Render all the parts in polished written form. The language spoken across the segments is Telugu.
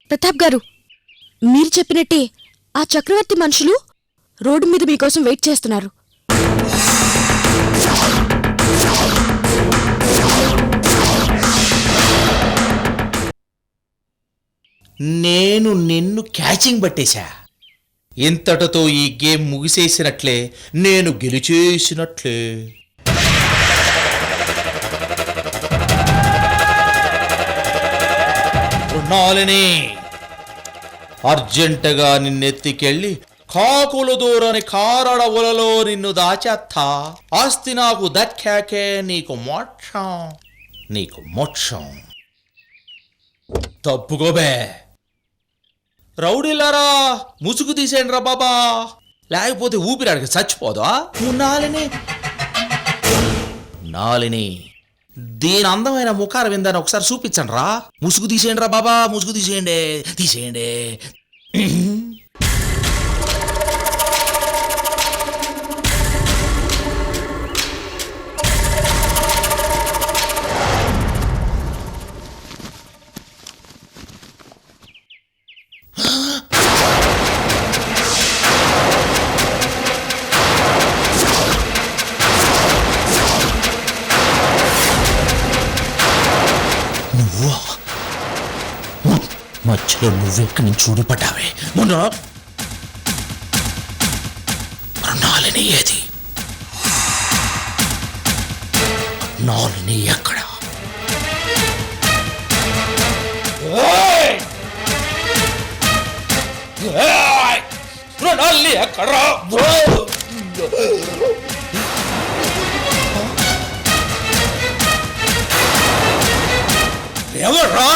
ప్రతాప్ గారు, మీరు చెప్పినట్టే ఆ చక్రవర్తి మనుషులు రోడ్డు మీద మీకోసం వెయిట్ చేస్తున్నారు. నేను నిన్ను క్యాచింగ్ పట్టేశా. ఇంతటితో ఈ గేమ్ ముగిసేసినట్లే, నేను గెలిచేసినట్లే. నాలిని, అర్జెంటుగా నిన్నెత్తికెళ్ళి కాకుల దూరని కారడవులలో నిన్ను దాచేత్తా. ఆస్తి నాకు దక్కాకే నీకు మోక్షం, నీకు మోక్షం. తప్పుకోబే. రౌడీలారా, ముసుగు తీసేయండి రా బాబా, లేకపోతే ఊపిరాడికి చచ్చిపోదా. నాలిని, నాలిని, దీని అందమైన ముఖార విందని ఒకసారి చూపించండి రా. ముసుగు తీసేయండి రా బాబా, ముసుగు తీసేయండి, తీసేయండి. మధ్యలో నువ్వెక్కడి నుంచి చూడిపడ్డావే. మొన్న నాలిని ఏది? నాలిని ఎక్కడ? నాలిని ఎక్కడ? ఎవర్రా?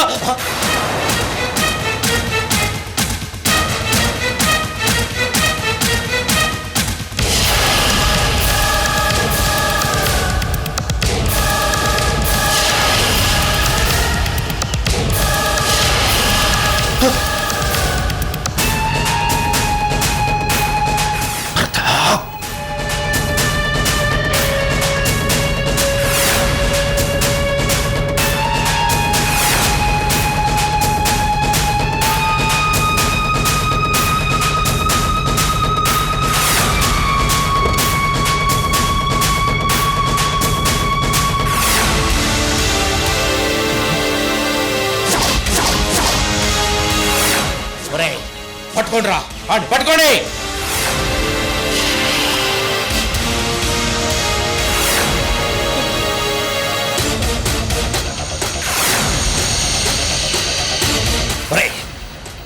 పట్టుకోండి రా, పట్టుకోండి.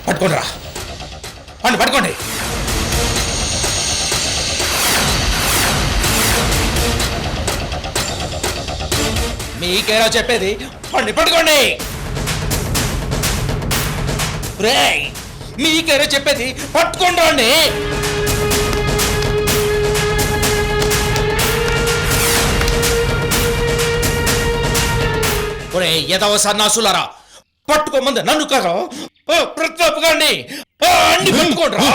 పట్టుకోండి రా, పట్టుకోండి. మీకేరా చెప్పేది? పట్టుకోండి. మీకేరా చెప్పేది? పట్టుకోండి రండి. ఏదవ సన్నాసులారా, పట్టుకోమంది నన్ను కదా, ప్రతాప్ గారిని అన్ని పట్టుకోండి రా.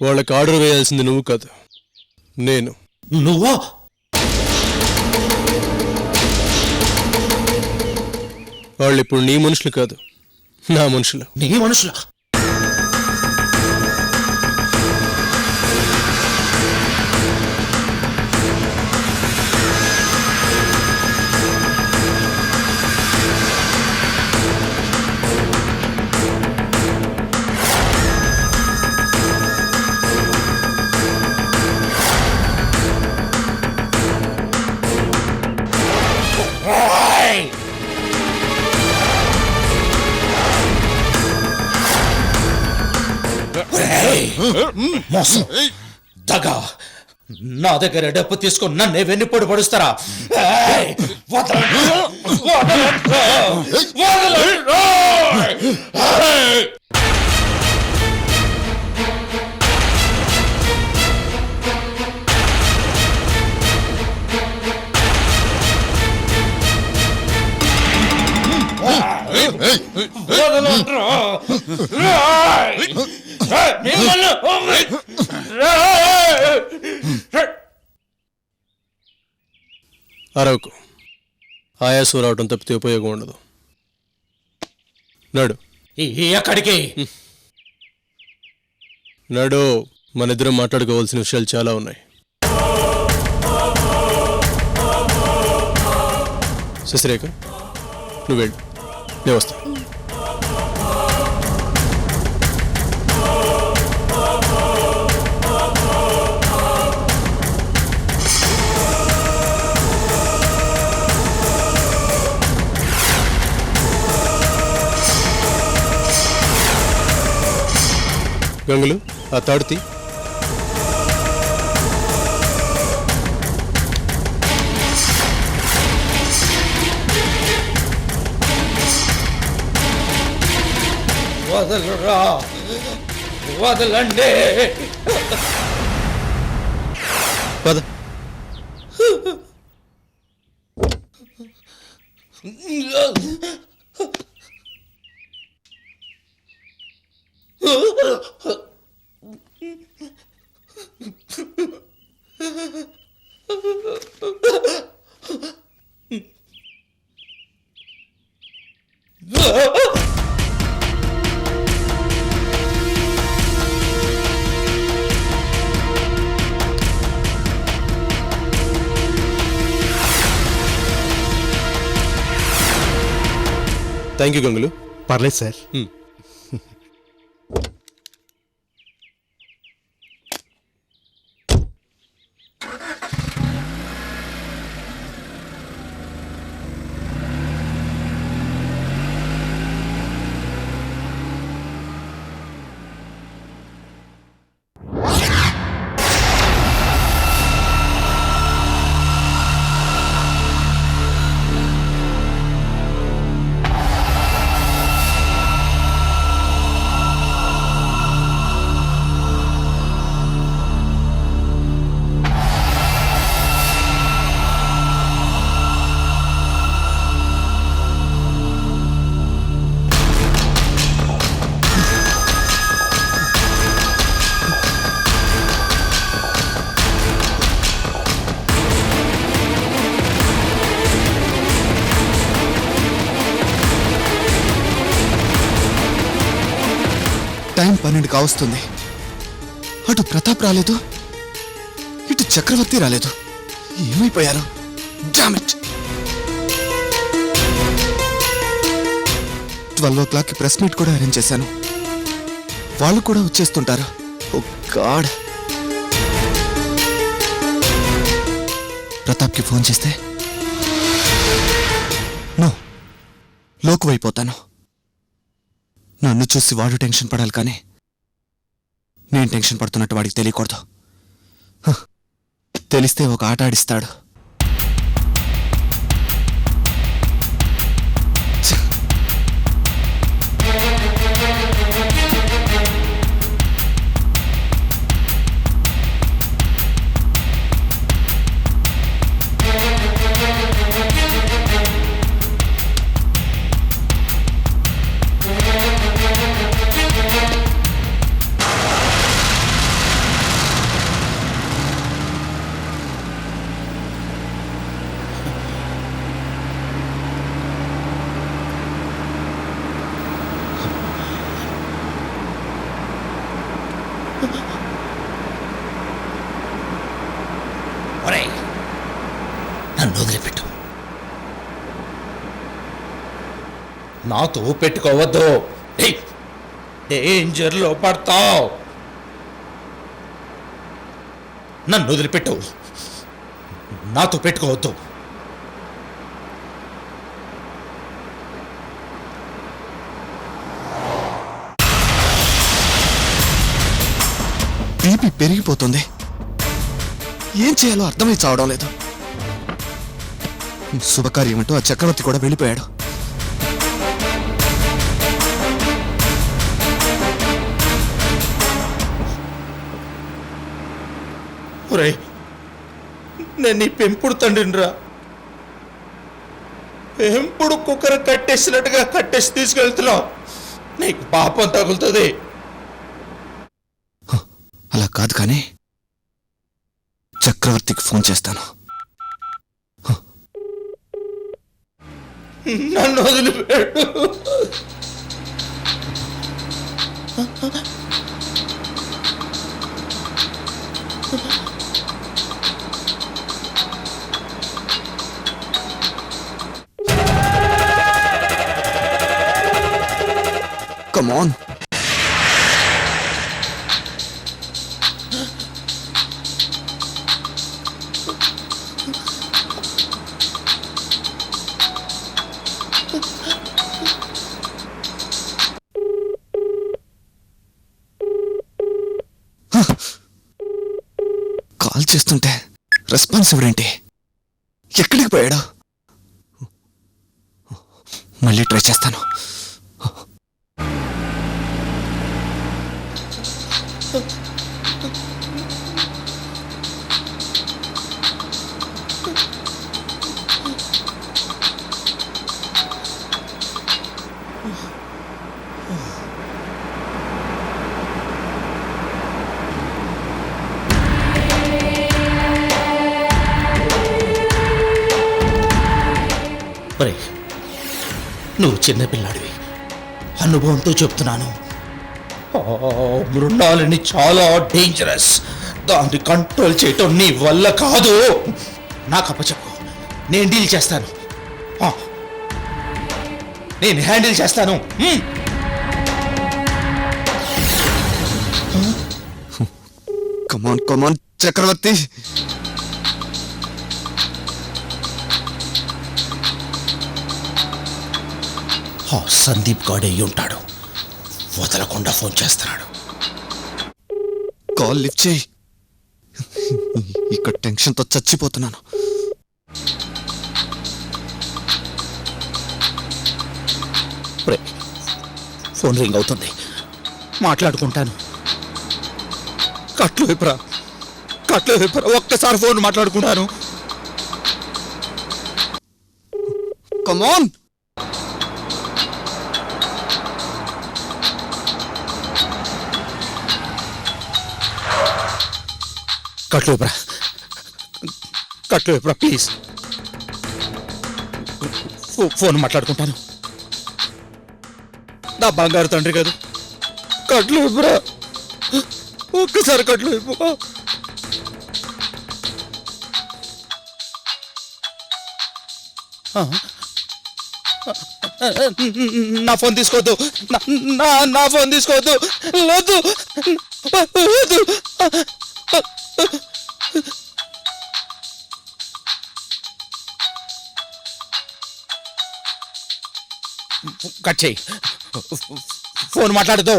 వాళ్ళకి ఆర్డర్ వేయాల్సింది నువ్వు కాదు, నేను. నువ్వా? వాళ్ళు ఇప్పుడు నీ మనుషులు కాదు, నా మనుషులు. నీ మనుషులా? మోసం, దగా, నా దగ్గర డబ్బు తీసుకొని నన్నే వెన్నుపోటు పడుస్తారా? అరవకు, ఆయాసం రావటం తప్పితే ఉపయోగం ఉండదు. నడు ఎక్కడికి? నడు, మన ఇద్దరం మాట్లాడుకోవాల్సిన విషయాలు చాలా ఉన్నాయి. శశిరేఖ, నువ్వు వెళ్ళు, నేను వస్తా. గంగులు, ఆ తాడుతి. వదలరా, వదలండి. పద. థ్యాంక్ యూ గంగులు. పర్లేదు సార్. టైం 12 కావస్తుంది. అటు ప్రతాప్ రాలేదు, ఇటు చక్రవర్తి రాలేదు. ఏమైపోయారు? Damn it. 12 o'clockకి ప్రెస్ మీట్ కూడా అరేంజ్ చేశాను. వాళ్ళు కూడా వచ్చేస్తుంటారు. Oh God. ప్రతాప్కి ఫోన్ చేస్తే నో, లోకువైపోతాను. నన్ను చూసి వాడు టెన్షన్ పడాలి, కానీ నేను టెన్షన్ పడుతున్నట్టు వాడికి తెలియకూడదు. తెలిస్తే ఒక ఆట ఆడిస్తాడు. ఒరేయ్, నన్ను వదిలిపెట్టు. నాతో పెట్టుకోవద్దు. డేంజర్లో పడతావు. నన్ను వదిలిపెట్టు. నాతో పెట్టుకోవద్దు. బీపీ పెరిగిపోతుంది. ఏం చేయాలో అర్థమై చావడం లేదు. శుభకార్యం అంటూ ఆ చక్రవర్తి కూడా వెళ్ళిపోయాడు. ఒరేయ్, నేను నీ పెంపుడు తండ్రినిరా. పెంపుడు కుక్కర కట్టేసినట్టుగా కట్టేసి తీసుకెళ్తున్నావు. నీకు పాపం తగులుతుంది. అలా కాదు, కానీ చక్రవర్తికి ఫోన్ చేస్తాను. నన్ను వదిలిపెట్టు. కమాన్. కాల్ చేస్తుంటే రెస్పాన్స్ ఎవరేంటి? ఎక్కడికి పోయాడు? మళ్ళీ ట్రై చేస్తాను. ఒరే, నువ్వు చిన్నపిల్లాడివి, అనుభవంతో చెప్తున్నాను. మృణాలని చాలా డేంజరస్. దాన్ని కంట్రోల్ చేయటం నీ వల్ల కాదు. నాకు అప్పచెప్పు, నేను డీల్ చేస్తాను. నేను హ్యాండిల్ చేస్తాను. కమాన్ కమాన్ చక్రవర్తి. సందీప్ గాడే ఉంటాడు. వదలకుండా ఫోన్ చేస్తున్నాడు. కాల్ లిఫ్ట్ చేయి. ఇక్కడ టెన్షన్తో చచ్చిపోతున్నాను. ఫోన్ రింగ్ అవుతుంది, మాట్లాడుకుంటాను. కట్లు విప్పరా, ఒక్కసారి ఫోన్ మాట్లాడుకున్నాను. కమాన్. కట్లు విప్పరా ప్లీజ్. ఫోన్ మాట్లాడుకుంటాను. నా బంగారు తండ్రి కాదు. కట్లు విప్పరా, ఒక్కసారి కట్లు విప్పు. నా ఫోన్ తీసుకోవద్దు, నా ఫోన్ తీసుకోవద్దు. వద్దు. కట్ చేయి. ఫోన్ మాట్లాడదు,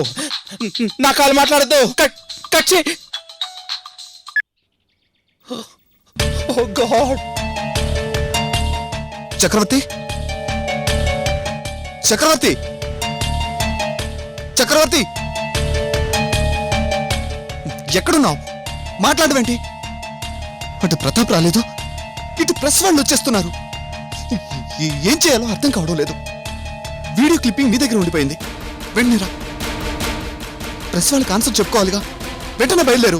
నా కాల్ మాట్లాడదు. కట్ చేయి. ఓ గాడ్. చక్రవర్తి, చక్రవర్తి, చక్రవర్తి, ఎక్కడున్నావు? మాట్లాడవేంటి? అటు ప్రతాప్ రాలేదు, ఇటు ప్రెస్ వాళ్ళు వచ్చేస్తున్నారు. ఏం చేయాలో అర్థం కావడం లేదు. వీడియో క్లిప్పింగ్ నీ దగ్గర ఉండిపోయింది. వెంటనే రా. ప్రెస్ వాళ్ళకి ఆన్సర్ చెప్పుకోవాలిగా. వెంటనే బయలుదేరు.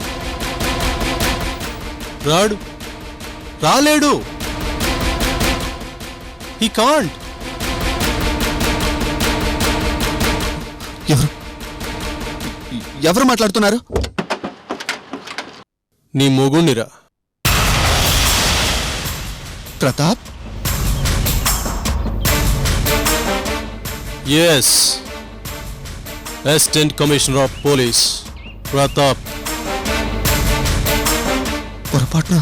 రాలేడు. He can't. ఎవరు మాట్లాడుతున్నారు? నీ మొగుణ్ణిరా. Pratap? Yes, assistant commissioner of police Pratap. పొరపాటున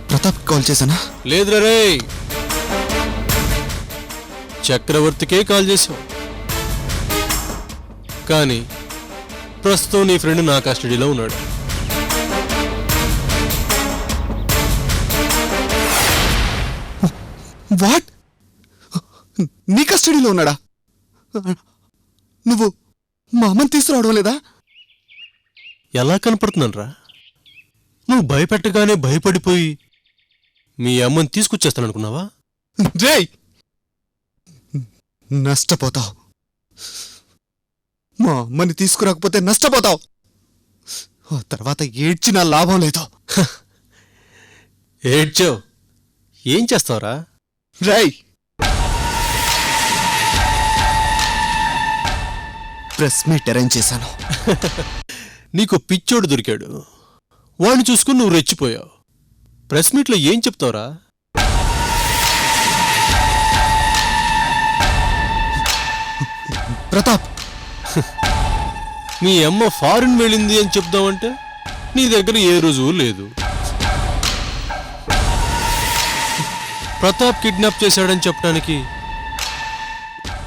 ప్రతాప్ కాల్ చేశానా? లేదురా రే, చక్రవర్తికే కాల్ చేశావు. కానీ ప్రస్తుతం నీ ఫ్రెండ్ నా కస్టడీలో ఉన్నాడు. వాట్? నీ కస్టడీలో ఉన్నాడా? నువ్వు మా అమ్మని తీసుకురావడం లేదా? ఎలా కనపడుతున్నానరా? నువ్వు భయపెట్టగానే భయపడిపోయి మీ అమ్మని తీసుకొచ్చేస్తాననుకున్నావా? రేయ్, నష్టపోతావు. మా అమ్మని తీసుకురాకపోతే నష్టపోతావు. ఆ తర్వాత ఏడ్చినా లాభం లేదు. ఏడ్చావు, ఏం చేస్తావురా? రేయ్, ప్రెస్ మీట్ అరేంజ్ చేశాను. నీకు పిచ్చోడు దొరికాడు. వాడిని చూసుకుని నువ్వు రెచ్చిపోయావు. ప్రెస్ మీట్లో ఏం చెప్తావురా? ప్రతాప్, మీ అమ్మ ఫారిన్ వెళ్ళింది అని చెప్దామంటే నీ దగ్గర ఏ రుజువు లేదు. ప్రతాప్ కిడ్నాప్ చేశాడని చెప్పడానికి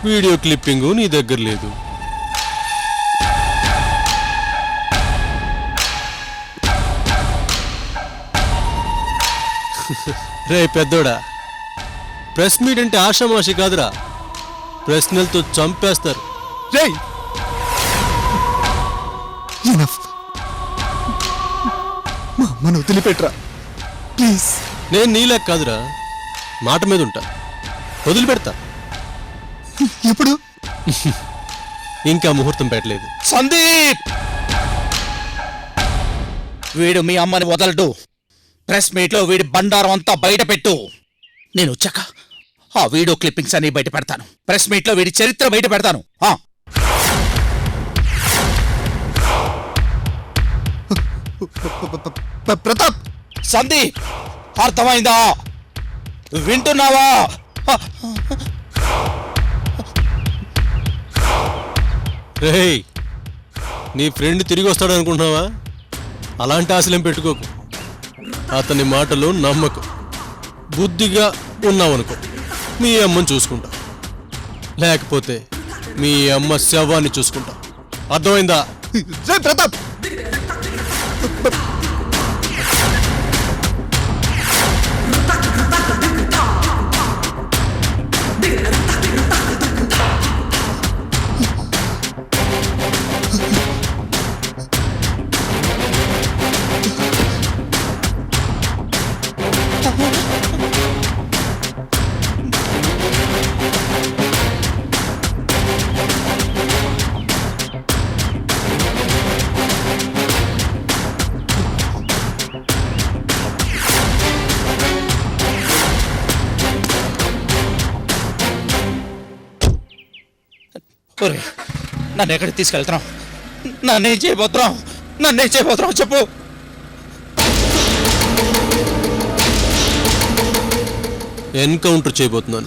వీడియో క్లిప్పింగు నీ దగ్గర లేదు. రే పెద్దోడా, ప్రెస్ మీట్ అంటే ఆషామాషి కాదురా, ప్రశ్నలతో చంపేస్తారు. రేయ్ ఎనఫ్. మా అమ్మను వదిలిపెట్రా ప్లీజ్. నేను నీలాగా కాదురా, మాట మీద ఉంటా, వదిలిపెడతా. ఎప్పుడు? ఇంకా ముహూర్తం పెట్టలేదు. సందీప్, వీడు మీ అమ్మని వదలడు. ప్రెస్ మీట్ లో వీడి బండారం అంతా బయట పెట్టు. నేను వచ్చాక ఆ వీడియో క్లిప్పింగ్స్ అన్ని బయట పెడతాను. ప్రెస్ మీట్ లో వీడి చరిత్ర బయట పెడతాను. ప్రతాప్. సందీప్, అర్థమైందా? వింటున్నావా? రేయ్, నీ ఫ్రెండ్ తిరిగి వస్తాడు అనుకుంటున్నావా? అలాంటి ఆశలేం పెట్టుకోకు. అతని మాటలు నమ్మకు. బుద్ధిగా ఉన్నావనుకో, మీ అమ్మని చూసుకుంటా, లేకపోతే మీ అమ్మ శవాన్ని చూసుకుంటా. అర్థమైందా? రే ప్రతాప్. ఒరే, నన్ను ఎక్కడికి తీసుకెళ్తున్నావు? నన్నేం చేయబోతున్నావు చెప్పు. ఎన్కౌంటర్ చేయబోతున్నాను.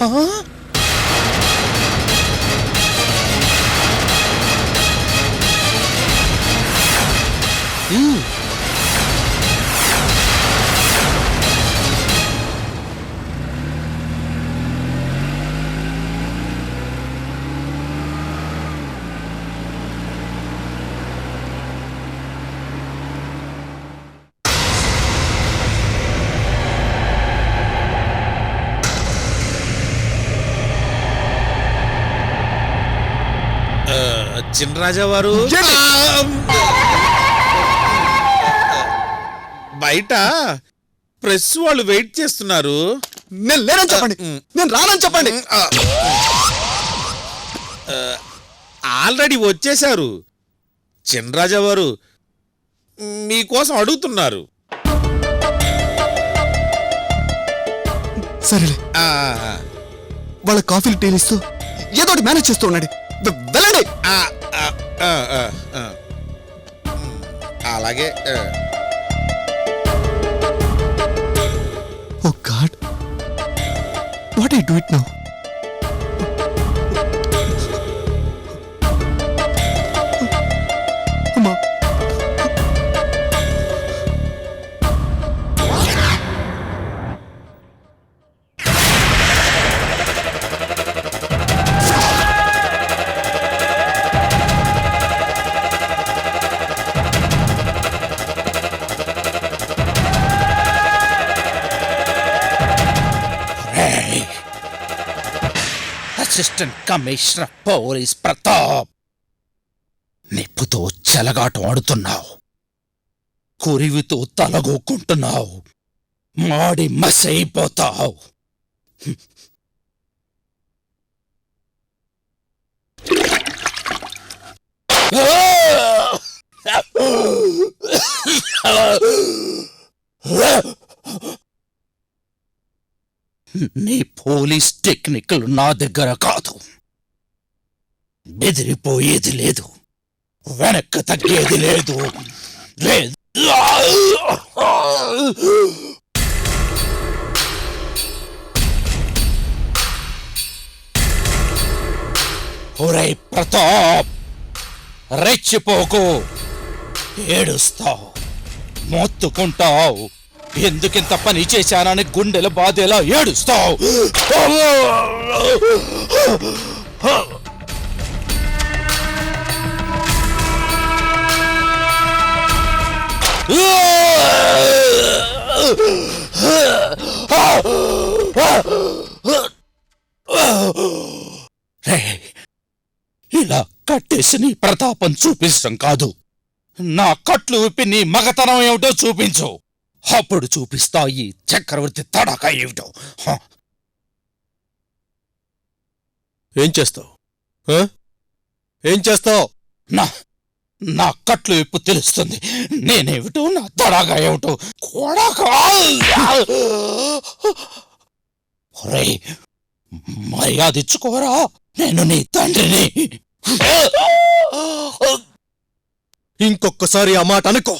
చినరాజా వారు బయట ప్రెస్ వాళ్ళు వెయిట్ చేస్తున్నారు. నేను లేనని చెప్పండి, నేను రానని చెప్పండి. ఆల్రెడీ వచ్చేశారు. చినరాజా వారు మీకోసం అడుగుతున్నారు. సరేలే, వాళ్ళ కాఫీలు టీలు ఇస్తూ ఏదో ఒకటి మేనేజ్ చేస్తూ ఉండండి. వెళ్ళండి. అలాగే. Oh God, what I do it now? అమ్మా, అసిస్టెంట్ కమిషనర్ పోలీస్ ప్రతాప్, నిప్పుతో చెలగాటం ఆడుతున్నావు, కురివితో తలగొక్కుంటున్నావు, మాడి మసైపోతావు. నీ పోలీస్ టెక్నికల్ నా దగ్గర కాదు. బెదిరిపోయేది లేదు, వెనక్కి తగ్గేది లేదు. ఒరేయ్ ప్రతాప్, రెచ్చిపోకు, ఏడుస్తావు, మొత్తుకుంటావు, ఎందుకింత పని చేశానని గుండెలు బాధేలా ఏడుస్తావు. రేయ్, ఇలా కట్టేసి నీ ప్రతాపం చూపించడం కాదు, నా కట్లు విప్పి నీ మగతనం ఏమిటో చూపించు. అప్పుడు చూపిస్తా ఈ చక్రవర్తి తడాక ఏమిటో. హ. ఏం చేస్తావు? ఏం చేస్తావు? నా నా కట్లు విప్పు తెలుస్తుంది, నేనేమిటో నా తడాగా ఏమిటో. కొడకా! ఒరేయ్, మర్యాద ఇచ్చుకోరా, నేను నీ తండ్రిని. ఇంకొక్కసారి ఆ మాట అనుకో,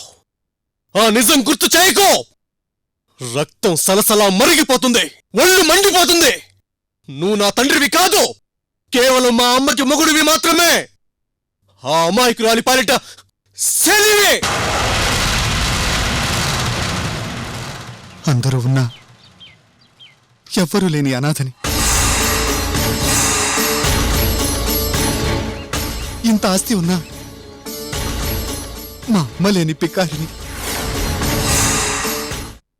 ఆ నిజం గుర్తు చేయకో. రక్తం సలసలా మరిగిపోతుంది, ఒళ్ళు మండిపోతుంది. నువ్వు నా తండ్రివి కాదు, కేవలం మా అమ్మకి మొగుడివి మాత్రమే. ఆ అమాయకురాలి పాలిట శనివే. అందరూ ఉన్నా ఎవ్వరూ లేని అనాథని, ఇంత ఆస్తి ఉన్నా మా అమ్మ లేని పికారిని.